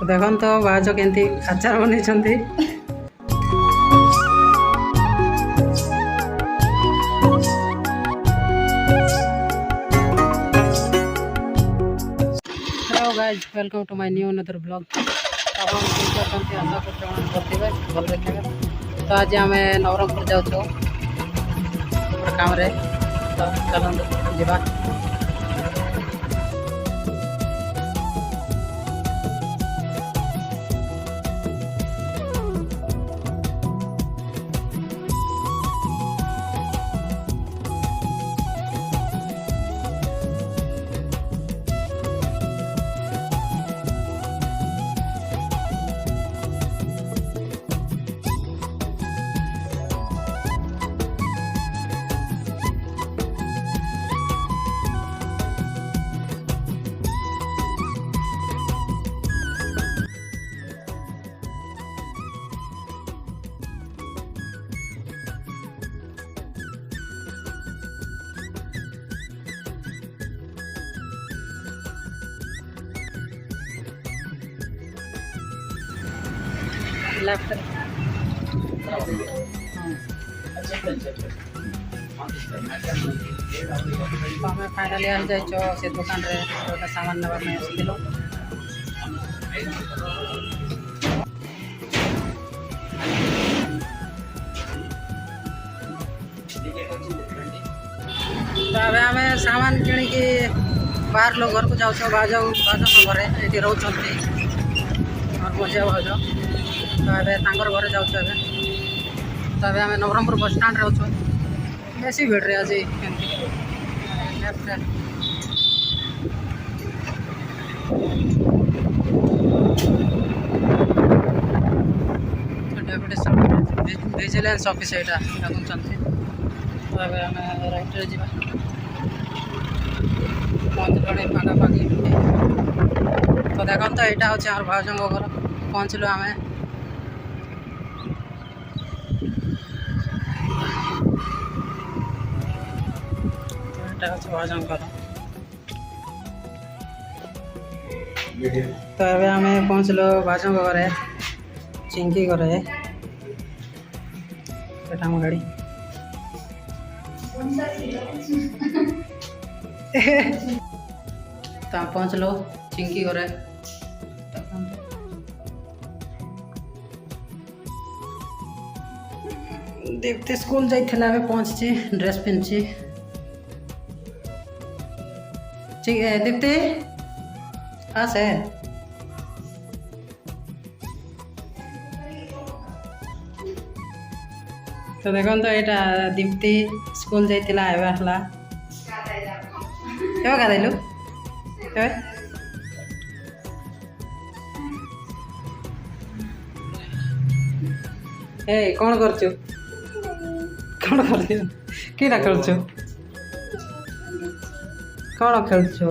देखन तो भाज केमती आचार बन hello guys welcome to my new another blog. आशा करते भल रखे। तो आज आम नवरंगपुर जाऊँ काम रे, तो चलते जावा। लेफ्ट तो हमें फाइनाली आ जाइए से दुकान रे गोटे सामान नवा आसलु। तो अब आम सामान किणिकी बाहर लोग घर को जाऊँ भाज घरे ये रोच मजा भाज। तो ये घरे जाऊँ तो आम नवरंगपुर बस स्टाण्ड रोच बेसी भिड़ रे आज विजिलेंस ऑफिस यहाँ देखुंत। तो आम राइट रे जा पहुँचल पाखापाखि। तो देखो तो यहाँ हूँ भाज घर पहुँचलु आम। भाज घर तो ये आम पहुँचल भाज घरे चिंकी घरे आम गाड़ी। तो आम पहुँचल चिंकी घरे। दीप्ति स्कूल जाइए पहुँची ड्रेस पिंधि। ठीक है दीप्ति आसे तो देखो तो यहाँ दीप्ति स्कूल जाइला आसला क्या गाधलु ए कौन करचु कौन कर किरा खेलु कौन खेलु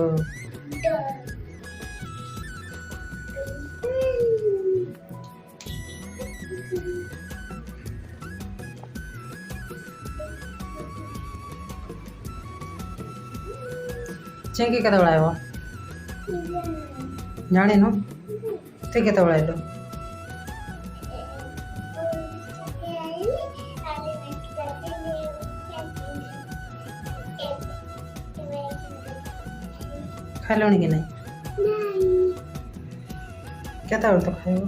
चिंकी के आयो जानी नु तु के आइलु खाइल कि नहीं केत तो खाइब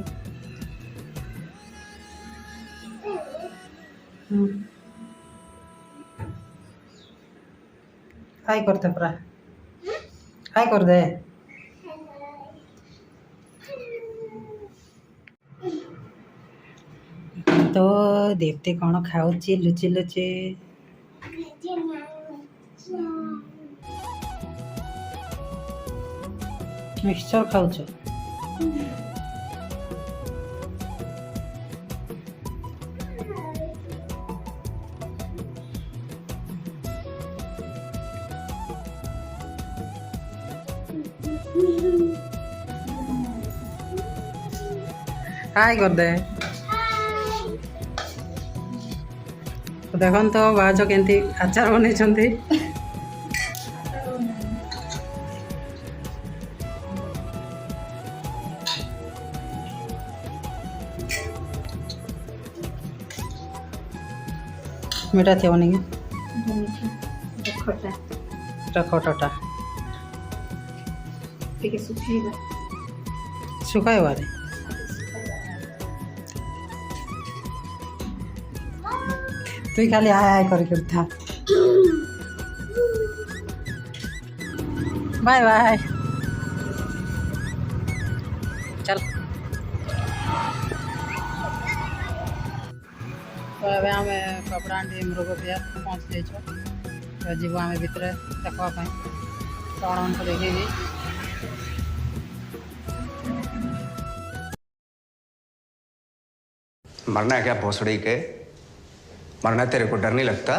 हाई करते पूरा हाई कर दे। तो दीप्ति कौन खाऊची लुचि लुचि मिक्सचर खाऊच। हाय कर दे। देखन तो भाज केमती आचार बन मीठा थे नहीं खटा खटाटा ଟିକେ ଶୁଖେଇବା सुखाए तु खाली हाय हाय कर था बाय बाय चल तो ए आम कपड़ा आंटी मृग बिहार पहुँच जाइए जीव आम भितर देखापी कौन को देखे मरना है क्या भोसड़ी के? मरना तेरे को डर नहीं लगता?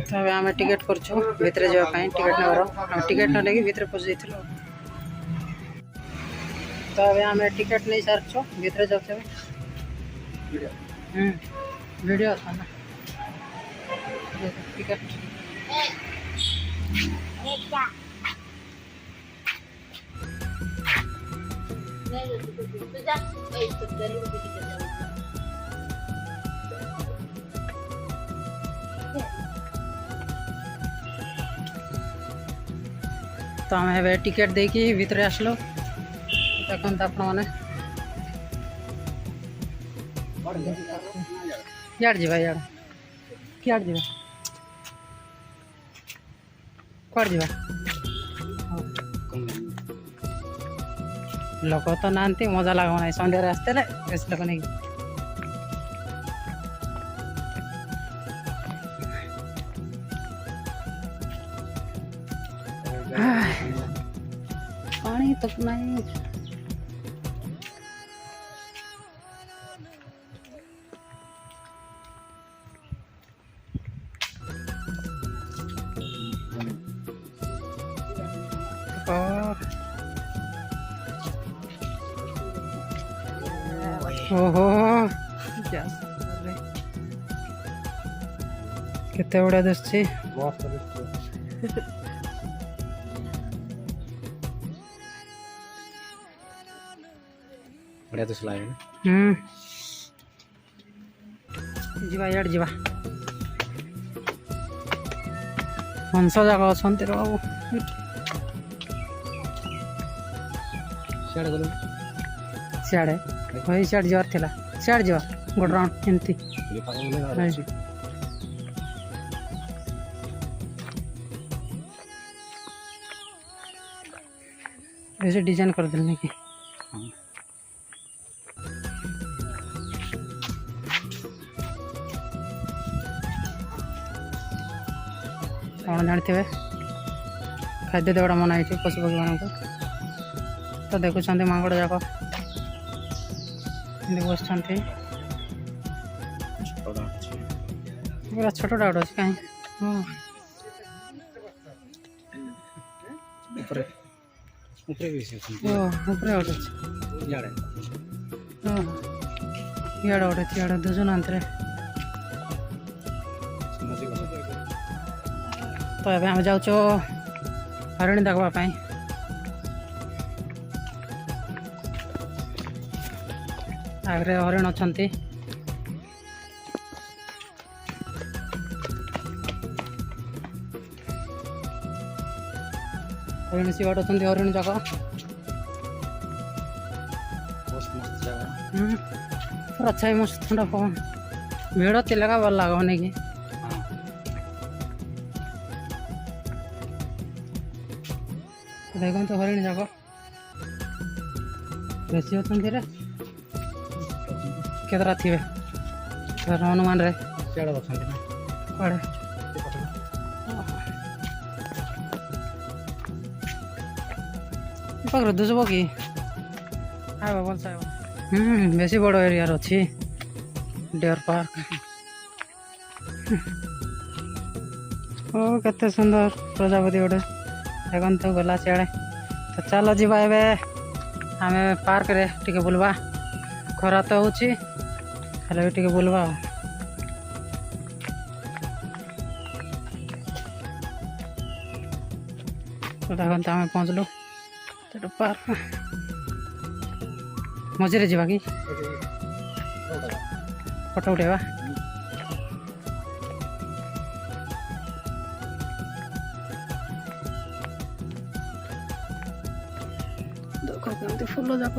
तब आम टिकेट करछु भितर जावाई टिकेट नगर टिकेट न लेकिन भितर पशि जाइल तब आम टिकेट नहीं सारछु भितर जाते वीडियो था ना टिकेट तो आम ए टिकेट देकी भितर आसलो देखते आप यार जावा यार क्या जावा कौड़ जावा लोक तो ना मजा लगा ना सन्ध्या आसते बेस लोक नहीं पानी तो नहीं ओहो केते बड़ा दिसछि बढ़िया तो चलाए जीवा यार जीवा हंस जाक अच्छा बाबू सियाड़े वही सियाड़ जवार थिला सियाड़ जवा गोटे राउंड एमती ऐसे डिजाइन कर देने की कौन जानते खाद्य देवाटा मना है पशु पक्षी मान तो देखुं मांगड़ जाक बस पूरा छोटा डाउट अच्छे कहीं इड़ा गोटे इड़ा दुजन अंतरे तो ये आम जाऊँ हरिणी देखापी आगे हरिण अच्छा हरिण सीवाट अच्छा हरिण जाक पूरा अच्छा है मस्त ठंडा पवन भीड़ तिलका भल लगा नहीं कि देखो तो हरिण जाक बेसी अच्छा केतरा थे अनुमान रे कड़े पाखे दुसब कि आब भलसे बेसी बड़ एरिया अच्छी डियर पार्क ओ केते सुंदर प्रजापति गोटे देखन तो गला सियाड़े तो चलो जीवा एबे आमे पार्क रे टिके बुलवा खरा तो होची हेले भी टिके बुलवा तो देखन तो आमे पहुँचलु तो पार्क मझे जीवा कि फोटो उठेवा देखो केमती फूल जाक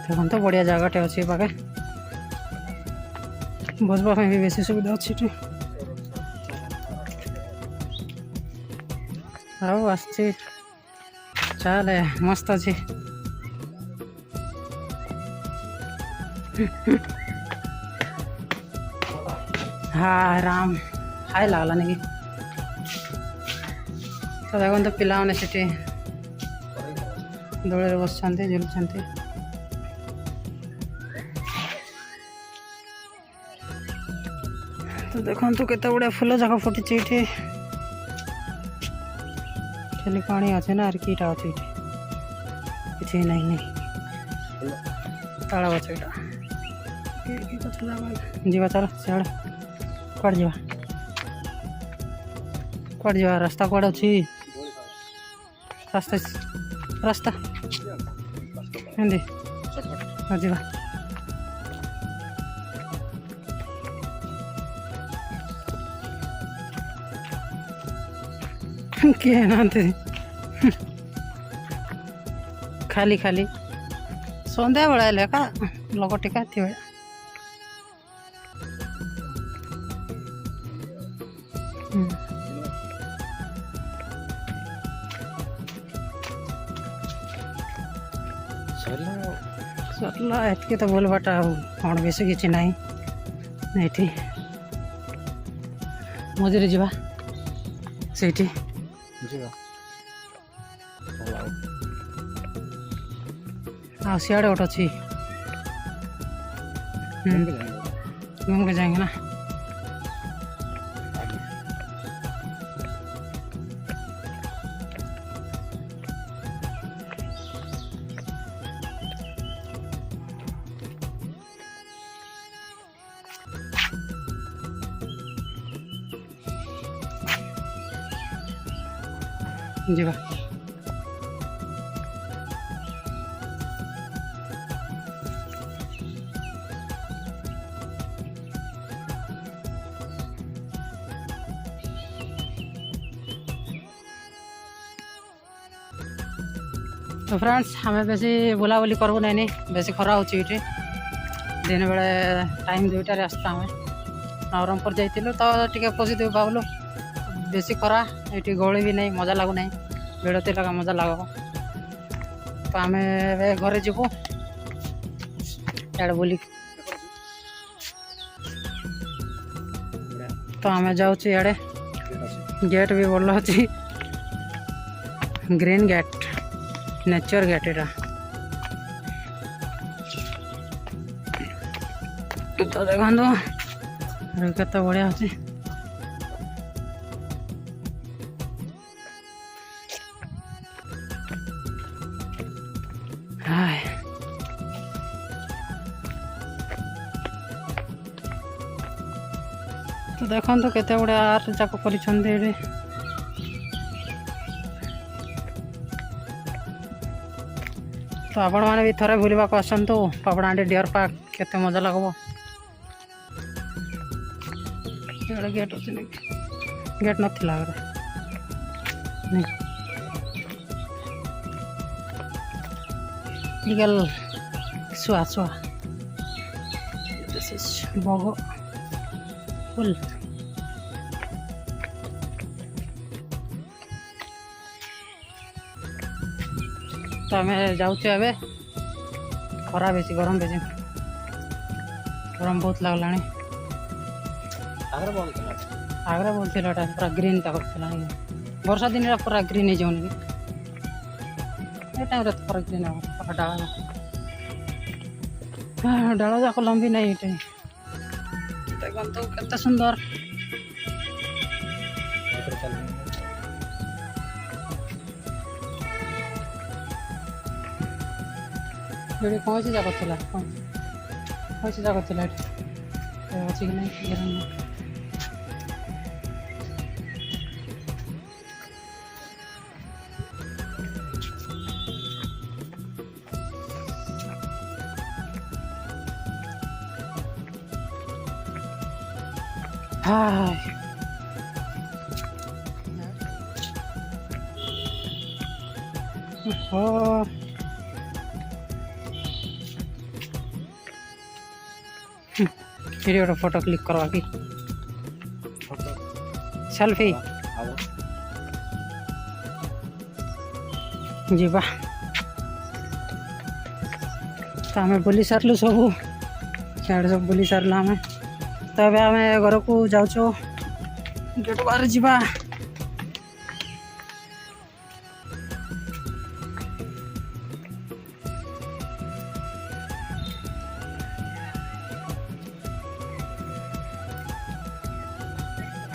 देखो तो बढ़िया जगहटे अच्छी पाखे बसवा भी बेसी सुविधा अच्छी आओ आसची चले मस्त अच्छी हाँ राम हाय लगला नहीं तो देखो तो पिला मैंने सीटी दौड़े बस झुलुं तो देखो तो केते बड़िया फूल जाक फुटी ये खाली पानी अच्छे ना कीटा अच्छे ये किसी नहीं नहीं ताला गछ जीवा चल सियाड़े कट जा रास्ता कौड़ अच्छी रास्ता रास्ता हिंदी जीवा किए नाते खाली खाली सन्ध्या बेला का लोक टिका थी सरला एतके तो बोल बाटा कौन बेसी किसी नहीं नहीं मझे जीवा ସେଇଠି ଆଉ ସିଆଡ଼େ ଗୋଟେ ଅଛି घूम के जाएंगे ना जीवा तो फ्रेंड्स हमें बेसी बुलाबुली करबू नहीं बेसी खरा हो दिन बेले टाइम 2टार आसता हमें नवरंगपुर जाइलु तो टे पजिटिव भावलु बेसी खरा ये गहली भी नहीं मजा लगू नहीं भिड़ लगा मजा लग तो आम घरे जीवु इे बुल तो आम जाऊँ इे गेट भी भल अच्छी ग्रीन गेट नेचर गेट यहाँ तो देखो केत बढ़िया अच्छे हाय तो देखो तो केते गुड़े आर्ट जाक कर तो आपण मैंने भी थोड़े बुलवा को आसतु पापड़ाहांडी डियर पार्क केते मजा लगब गेट अच्छे गेट नाला लीगल शुआ शुआ दिस इज बग फुल तो आम जाऊँ ए खरा बेसी गरम बेसी गरम बहुत लगला आगरा बोलते पूरा ग्रीन तक वर्षा दिन पूरा ग्रीन हो जाऊन टाइम तो पूरा ग्रीन पूरा डाला डाला जाक लंबी नहीं ये देखो केते सुंदर ये कौन सी जगह थी कौन सी जगह थी अच्छी कि नहीं हाँ Oh. ये फोटो क्लिक करवा की सेल्फी जीवा तो आम बुली सारू सब सियाड़े सब बुली सारू आम तो आम घर को जाऊँ गेट बाहर जीवा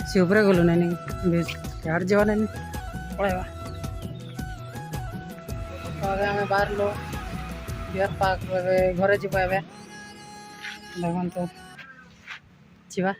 सी उपरे गलु नहीं यार जावा नहीं पड़ेगा तो आम बाहर लो डियर पार्क घरे जीवा देखो तो जीवा